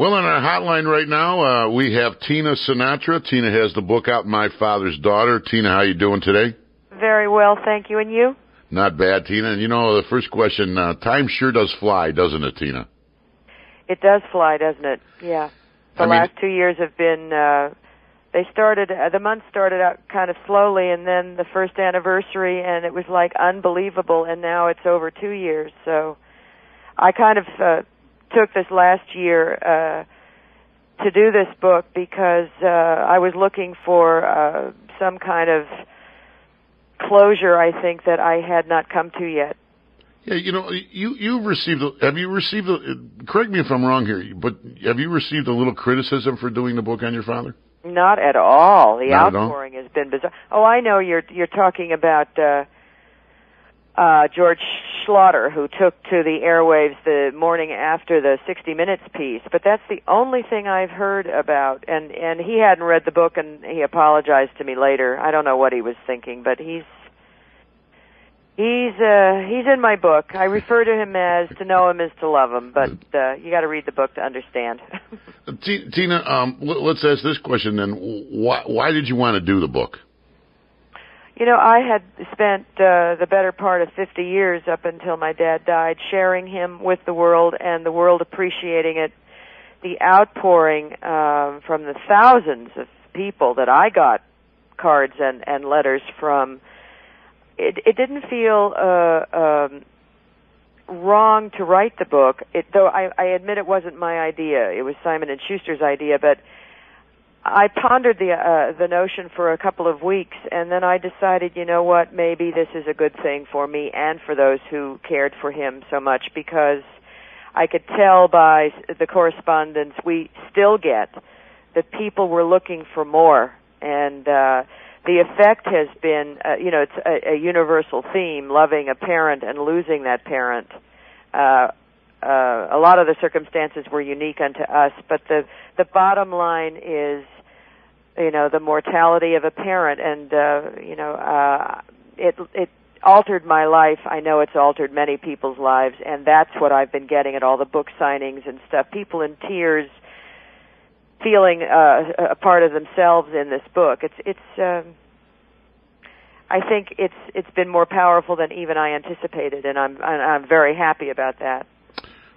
Well, on our hotline right now, we have TINA SINATRA. TINA has the book out, My Father's Daughter. TINA, how you doing today? Very well, thank you. And you? Not bad, TINA. And the first question, time sure does fly, doesn't it, TINA? It does fly, doesn't it? Yeah. The last 2 years have been, the month started out kind of slowly, and then the first anniversary, and it was like unbelievable, and now it's over 2 years. So I kind of took this last year to do this book because I was looking for some kind of closure, I think, that I had not come to yet. Yeah, you've received, correct me if I'm wrong here, but have you received a little criticism for doing the book on your father? Not at all. The Not outpouring has been bizarre. Oh, I know you're talking about George Schlatter, who took to the airwaves the morning after the 60 Minutes piece, but that's the only thing I've heard about, and he hadn't read the book, and he apologized to me later. I don't know what he was thinking, but he's in my book. I refer to him as to know him is to love him, but you got to read the book to understand. TINA, let's ask this question then. Why did you want to do the book? I had spent the better part of 50 years up until my dad died sharing him with the world, and the world appreciating it. The outpouring from the thousands of people that I got cards and letters from, it didn't feel wrong to write the book, though I admit it wasn't my idea. It was Simon & Schuster's idea, but I pondered the notion for a couple of weeks, and then I decided, you know what, maybe this is a good thing for me and for those who cared for him so much, because I could tell by the correspondence we still get that people were looking for more, and the effect has been, it's a universal theme, loving a parent and losing that parent. A lot of the circumstances were unique unto us, but the bottom line is, the mortality of a parent, and it altered my life. I know it's altered many people's lives, and that's what I've been getting at all the book signings and stuff. People in tears, feeling a part of themselves in this book. I think it's been more powerful than even I anticipated, and I'm very happy about that.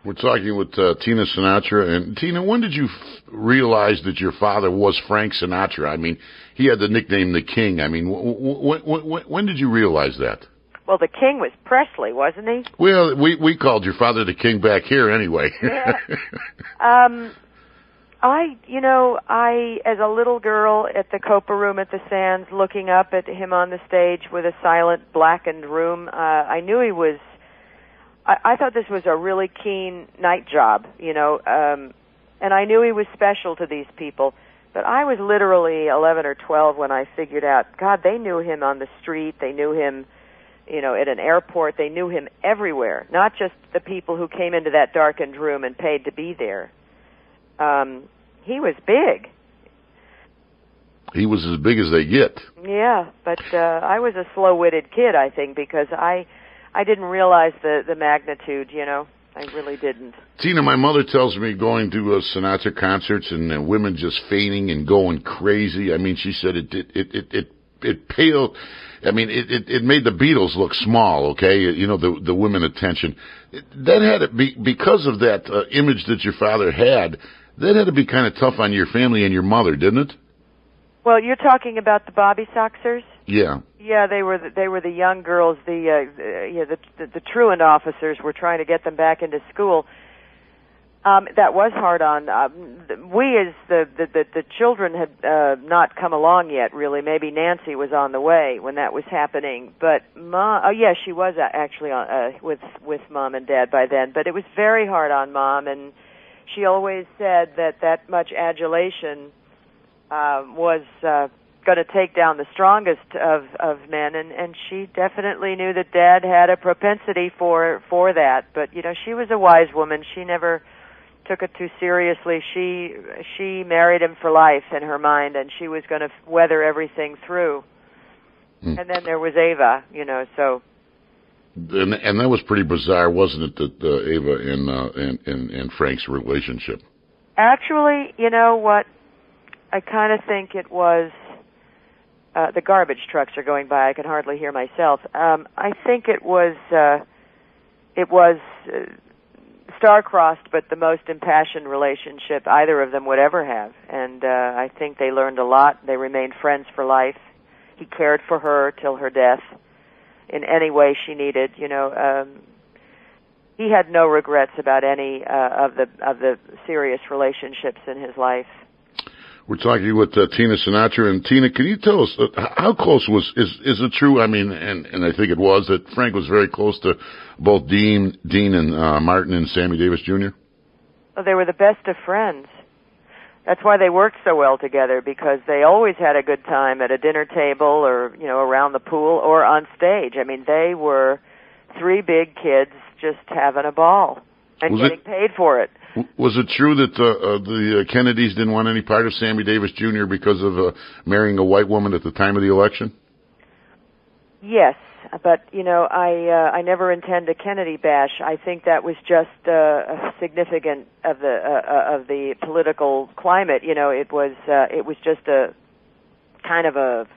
We're talking with TINA SINATRA. And TINA, when did you realize that your father was Frank Sinatra? I mean, he had the nickname the King. I mean, when did you realize that? Well, the King was Presley, wasn't he? Well, we called your father the King back here anyway. Yeah. I, as a little girl at the Copa Room at the Sands, looking up at him on the stage with a silent, blackened room, I knew he was. I thought this was a really keen night job, and I knew he was special to these people. But I was literally 11 or 12 when I figured out, God, they knew him on the street, they knew him, at an airport, they knew him everywhere, not just the people who came into that darkened room and paid to be there. He was big. He was as big as they get. Yeah, but I was a slow-witted kid, I think, because I didn't realize the magnitude, I really didn't. TINA, my mother tells me going to Sinatra concerts and women just fainting and going crazy. I mean, she said it paled. I mean, it made the Beatles look small. Okay, the women attention. That had to be because of that image that your father had. That had to be kind of tough on your family and your mother, didn't it? Well, you're talking about the Bobby Soxers? Yeah. Yeah, they were the young girls. The truant officers were trying to get them back into school. That was hard on. We, as the children, had not come along yet. Really, maybe Nancy was on the way when that was happening. But Mom, she was actually on, with Mom and Dad by then. But it was very hard on Mom, and she always said that much adulation was going to take down the strongest of men, and she definitely knew that Dad had a propensity for that. But she was a wise woman. She never took it too seriously. She married him for life in her mind, and she was going to weather everything through. And then there was Ava, so. And that was pretty bizarre, wasn't it? That Ava and Frank's relationship. Actually, you know what? I kind of think it was the garbage trucks are going by. I can hardly hear myself. I think it was star-crossed, but the most impassioned relationship either of them would ever have. And I think they learned a lot. They remained friends for life. He cared for her till her death in any way she needed. You know, he had no regrets about any of the serious relationships in his life. We're talking with Tina Sinatra. And Tina, can you tell us how close is it true? I mean, and I think it was that Frank was very close to both Dean and Martin and Sammy Davis Jr. Well, they were the best of friends. That's why they worked so well together, because they always had a good time at a dinner table or, you know, around the pool or on stage. I mean, they were three big kids just having a ball and getting paid for it. Was it true that the Kennedys didn't want any part of Sammy Davis Jr. because of marrying a white woman at the time of the election? Yes, but you know, I never intend a Kennedy bash. I think that was just significant of the political climate. You know, it was just a kind of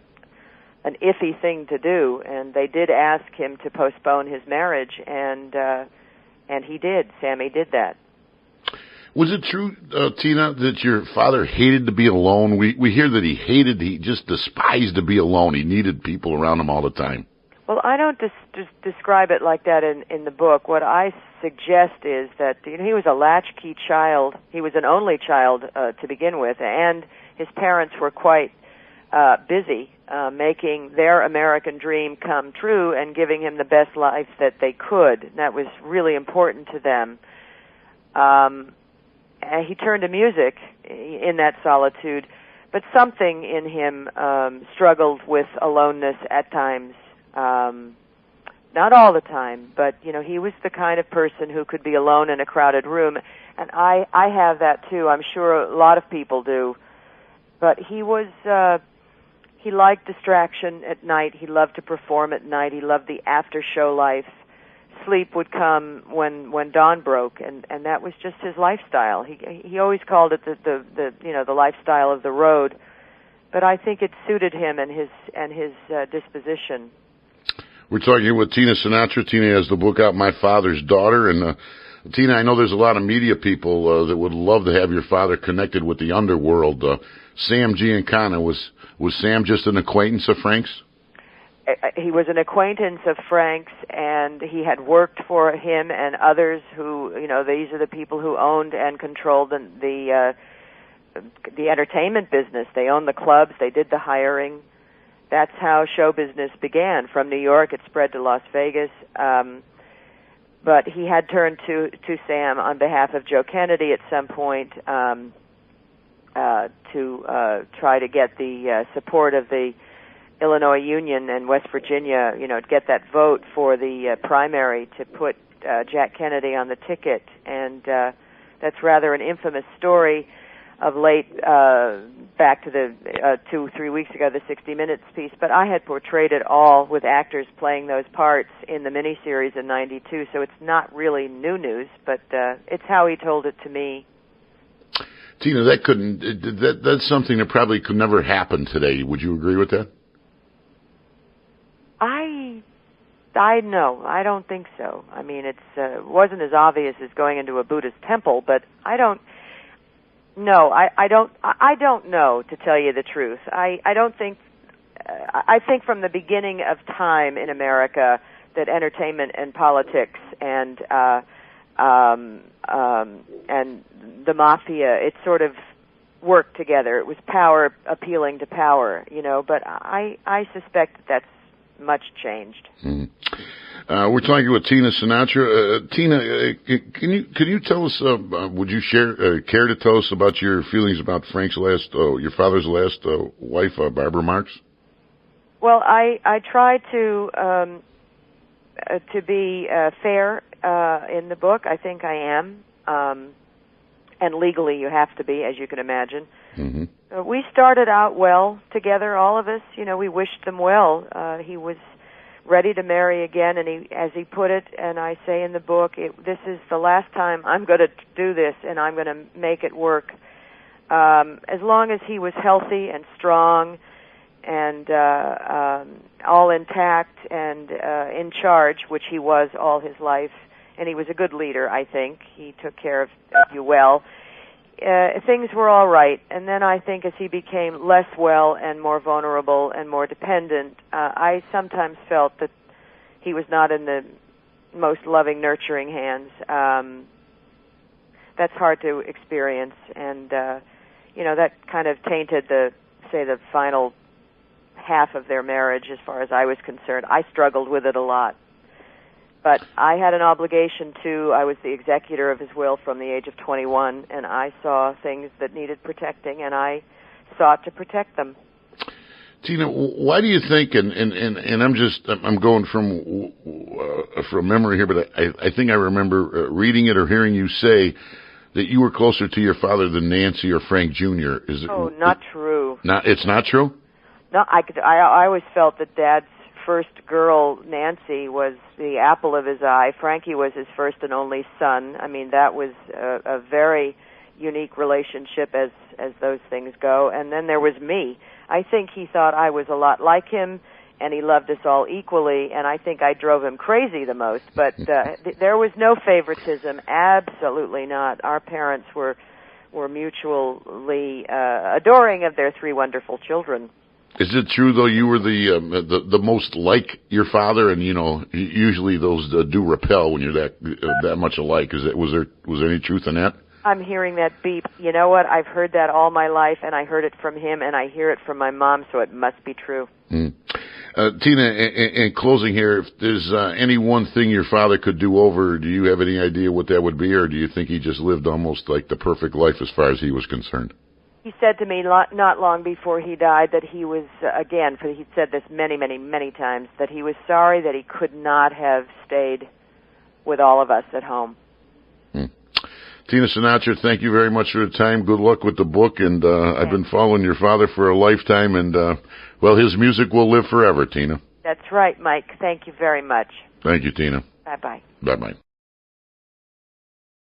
an iffy thing to do, and they did ask him to postpone his marriage, and he did. Sammy did that. Was it true, Tina, that your father hated to be alone? We hear that he just despised to be alone. He needed people around him all the time. Well, I don't describe it like that in the book. What I suggest is that, you know, he was a latchkey child. He was an only child to begin with, and his parents were quite busy making their American dream come true and giving him the best life that they could. And that was really important to them. He turned to music in that solitude, but something in him struggled with aloneness at times. Not all the time, but, you know, he was the kind of person who could be alone in a crowded room, and I have that too. I'm sure a lot of people do. But he liked distraction at night. He loved to perform at night. He loved the after-show life. Sleep would come when dawn broke, and that was just his lifestyle. He always called it the lifestyle of the road, but I think it suited him and his disposition. We're talking with Tina Sinatra. Tina has the book out, My Father's Daughter, and Tina, I know there's a lot of media people that would love to have your father connected with the underworld. Sam Giancana, was Sam just an acquaintance of Frank's? He was an acquaintance of Frank's, and he had worked for him and others who, you know, these are the people who owned and controlled the entertainment business. They owned the clubs. They did the hiring. That's how show business began. From New York, it spread to Las Vegas. But he had turned to Sam on behalf of Joe Kennedy at some point to try to get the support of the Illinois Union and West Virginia, you know, to get that vote for the primary to put Jack Kennedy on the ticket. And that's rather an infamous story of late, back to the 2-3 weeks ago, the 60 Minutes piece. But I had portrayed it all with actors playing those parts in the miniseries in '92, so it's not really new news, but it's how he told it to me. Tina, that's something that probably could never happen today. Would you agree with that? No, I don't think so. I mean, it wasn't as obvious as going into a Buddhist temple, but I don't know, to tell you the truth. I think from the beginning of time in America that entertainment and politics and the mafia, it sort of worked together. It was power appealing to power, you know, but I suspect that's much changed. Mm. We're talking with Tina Sinatra. Tina, can you tell us? Would you care to tell us about your feelings about your father's last wife, Barbara Marx? Well, I try to be fair in the book. I think I am, and legally you have to be, as you can imagine. Mm-hmm. We started out well together, all of us. You know, we wished them well. ready to marry again, and he, as he put it, and I say in the book, this is the last time I'm going to do this, and I'm going to make it work. As long as he was healthy and strong and all intact and in charge, which he was all his life, and he was a good leader, I think. He took care of you well. Things were all right. And then I think as he became less well and more vulnerable and more dependent, I sometimes felt that he was not in the most loving, nurturing hands. That's hard to experience, and that kind of tainted the final half of their marriage as far as I was concerned. I struggled with it a lot. But I had an obligation to, I was the executor of his will from the age of 21, and I saw things that needed protecting, and I sought to protect them. Tina, why do you think, and I'm going from memory here, but I think I remember reading it or hearing you say that you were closer to your father than Nancy or Frank Jr. Not true. It's not true? No, I always felt that Dad's first girl, Nancy, was the apple of his eye. Frankie was his first and only son. I mean, that was a very unique relationship as those things go. And then there was me. I think he thought I was a lot like him, and he loved us all equally, and I think I drove him crazy the most. But there was no favoritism, absolutely not. Our parents were mutually adoring of their three wonderful children. Is it true, though, you were the most like your father, and usually those do repel when you're that much alike? Was there any truth in that? I'm hearing that beep. You know what? I've heard that all my life, and I heard it from him, and I hear it from my mom, so it must be true. Tina, in closing here, if there's any one thing your father could do over, do you have any idea what that would be, or do you think he just lived almost like the perfect life as far as he was concerned? He said to me not long before he died that he was, he'd said this many, many, many times, that he was sorry that he could not have stayed with all of us at home. Tina Sinatra, thank you very much for the time. Good luck with the book, and I've been following your father for a lifetime, and, his music will live forever, Tina. That's right, Mike. Thank you very much. Thank you, Tina. Bye-bye. Bye-bye.